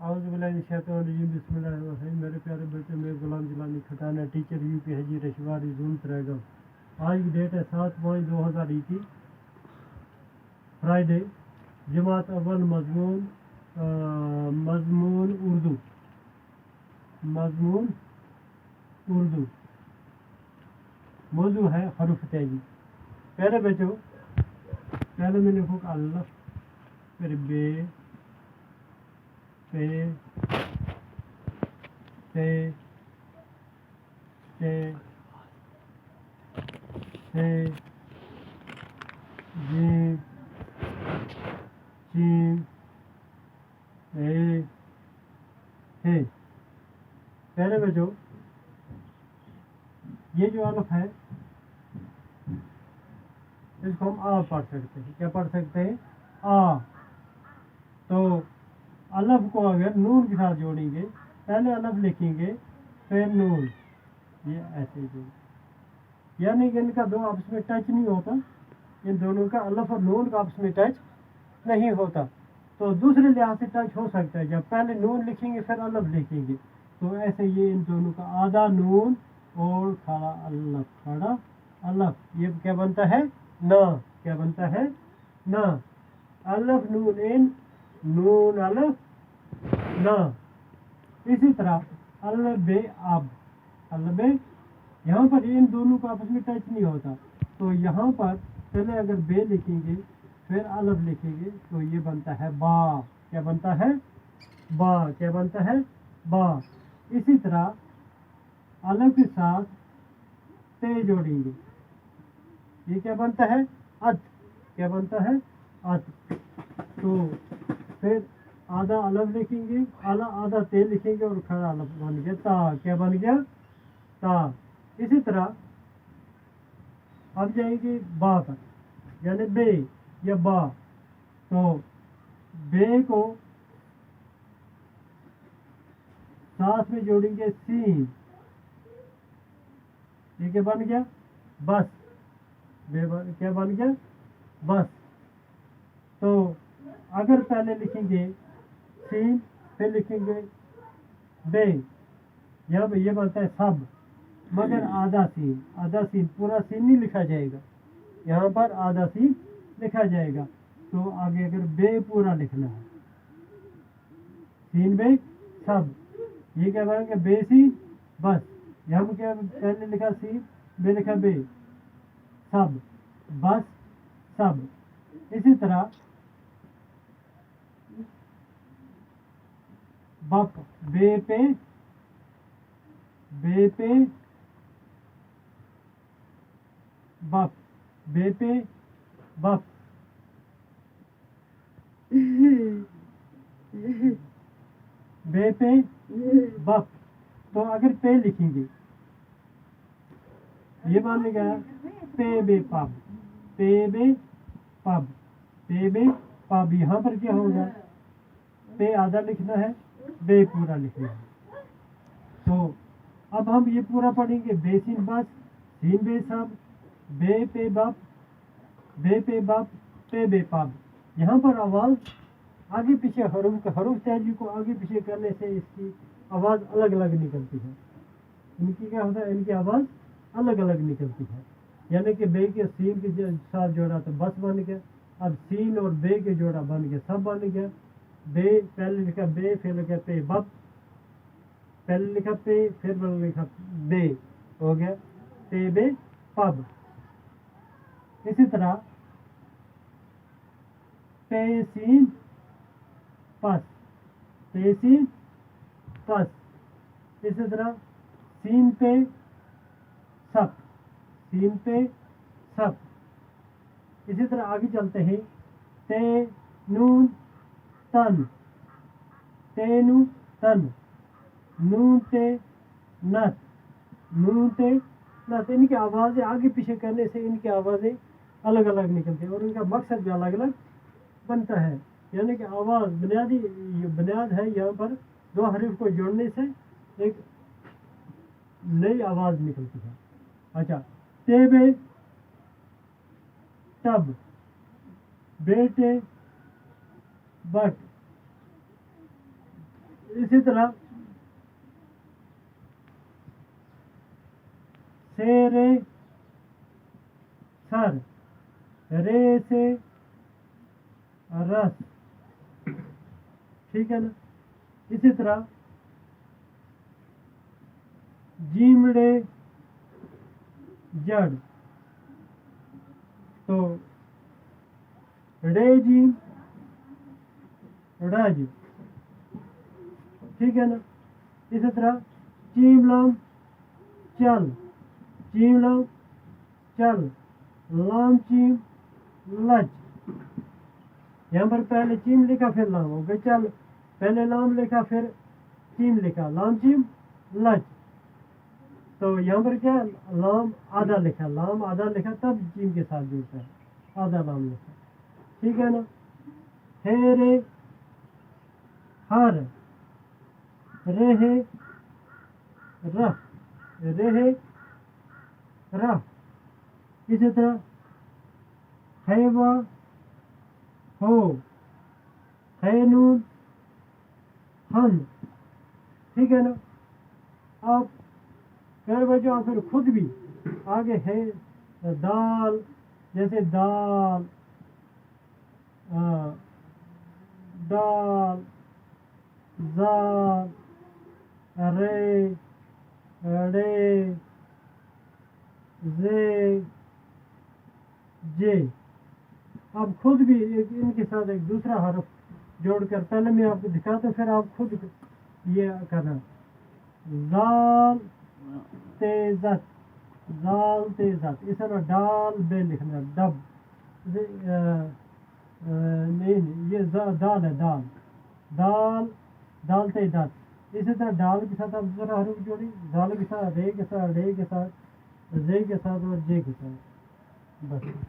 बिस्मिल्लाहिर्रहमानिर्रहीम। मेरे प्यारे बेटे मैं गुलाम जिलानी खटाना टीचर यूपी हजी रशवारी जून तरगम। आज की डेट है 7/5/2021 फ्राइडे। जमात अव्वल मजमून उर्दू। मौजू है हरूफ तेजी। पहले बच्चों पहले मैं लिखूँगा अल्लाह, फिर बे, पे, ते, जीम, शीम, हे। पहले बच्चों ये जो अलफ है इसको हम आ पढ़ सकते हैं। क्या पढ़ सकते हैं? आ। तो अलफ को अगर नून के साथ जोड़ेंगे, पहले अलफ लिखेंगे फिर नून, ये ऐसे जोड़, यानी कि इनका दो आपस में टच नहीं होता। इन दोनों का अलफ और नून का आपस में टच नहीं होता। तो दूसरे लिहाज से टच हो सकता है। जब पहले नून लिखेंगे फिर अलफ लिखेंगे, तो ऐसे ये इन दोनों का आधा नून और खड़ा अलफ, खड़ा अलफ, ये क्या बनता है? ना। क्या बनता है? ना। अलफ नून इन, नून अलफ ना। इसी तरह अलफ बे अब, अलफ बे, यहाँ पर इन दोनों का आपस में टच नहीं होता। तो यहाँ पर पहले अगर बे लिखेंगे फिर अलफ लिखेंगे तो ये बनता है बा। क्या बनता है? बा। क्या बनता है? बा। इसी तरह अलफ के साथ ते जोड़ेंगे, ये क्या बनता है? अत। क्या बनता है? अत। तो फिर आधा अलफ लिखेंगे, आधा ते लिखेंगे और खड़ा अलफ बन गया ता। क्या बन गया? ता। इसी तरह अब जाएंगे बा पर, यानी बे या बा। तो बे को साथ में जोड़ेंगे सीन, ये क्या बन गया? बस। क्या बन गया? बस। तो अगर पहले लिखेंगे सीन फिर लिखेंगे बे, यहाँ पे ये बनता है सब, मगर आधा सीन, पूरा सीन नहीं लिखा जाएगा, यहाँ पर आधा सीन लिखा जाएगा। तो आगे अगर बे पूरा लिखना है, सीन बे सब, ये क्या बनेगा? बे सीन बस। यहाँ पर क्या पहले लिखा सीन, बे लिखा बे, सब, बस, सब। इसी तरह बप, बे पे बप, बे पे बप, बे पे बप। तो अगर पे लिखेंगे ये बनेगा पे बे पब, पे बे पब, पे बे पब। यहाँ पर क्या होगा? पे आधा लिखना है, बे पूरा लिखना है। तो अब हम ये पूरा पढ़ेंगे। बे सीन बस, सीन बे सब, बे पे बप, पे बे पब। यहाँ पर आवाज़ आगे पीछे, हरूफ तहजी को आगे पीछे करने से इसकी आवाज़ अलग अलग निकलती है। इनकी क्या होता है? इनकी आवाज़ अलग अलग निकलती है। यानी कि बे के सीन के साथ जोड़ा तो बस बन गया, अब सीन और बे के जोड़ा बन गया सब बन गया। बे पहले लिखा बे, फिर लिखा पे बप, पहले लिखा पे फिर लिखा बे, हो गया पे बे पब। इसी तरह पे सीन पस, पे सीन पस। इसी तरह सीन पे सप, सीन पे सप। इसी तरह आगे चलते हैं। ते नून तन, ते नू तन, नून ते नत, नून ते नत। इनकी आवाज़ें आगे पीछे करने से इनकी आवाज़ें अलग अलग निकलती हैं और इनका मकसद भी अलग अलग बनता है। यानी कि आवाज़ बुनियाद है, यहाँ पर दो हरीफ को जोड़ने से एक नई आवाज़ निकलती है। अच्छा, ते बे तब, बेटे बट, اسی طرح سے رے سر، رے سے رس، ٹھیک ہے نا. اسی طرح جیمڑے جڑ، تو ڑے جیم رج، ٹھیک ہے نا. اسی طرح چیم لام چل، چیم لام چل، لام چیم لچ. یہاں پر پہلے چیم لکھا پھر لام ہو گیا چل، پہلے لام لکھا پھر چیم لکھا، لام چیم لچ. تو یہاں پر کیا لام آدھا لکھا، لام آدھا لکھا تب چیم کے ساتھ جڑتا ہے، آدھا لام لکھا، ٹھیک ہے نا. رے ہر، رہے رہ، رہے رہ. اسی طرح خیوا ہو، خینون ہن، ٹھیک ہے نا. آپ کہہ بچوں پھر خود بھی آگے ہے دال، جیسے دال، دال، زال، رے، ڑے، زے، جے. آپ خود بھی ان کے ساتھ ایک دوسرا حرف جوڑ کر، پہلے میں آپ کو دکھاتا ہوں پھر آپ خود یہ کرنا. زال تیزت، زال تیزت. اس طرح ڈال بے لکھنا، ڈب، نہیں یہ دال ہے، دال، دال، دال تیزت. اسی طرح ڈال کے ساتھ آپ دوسرا حرف جوڑی، دال کے ساتھ، رے کے ساتھ، ڑے کے ساتھ، زے کے ساتھ اور جے کے ساتھ، بس.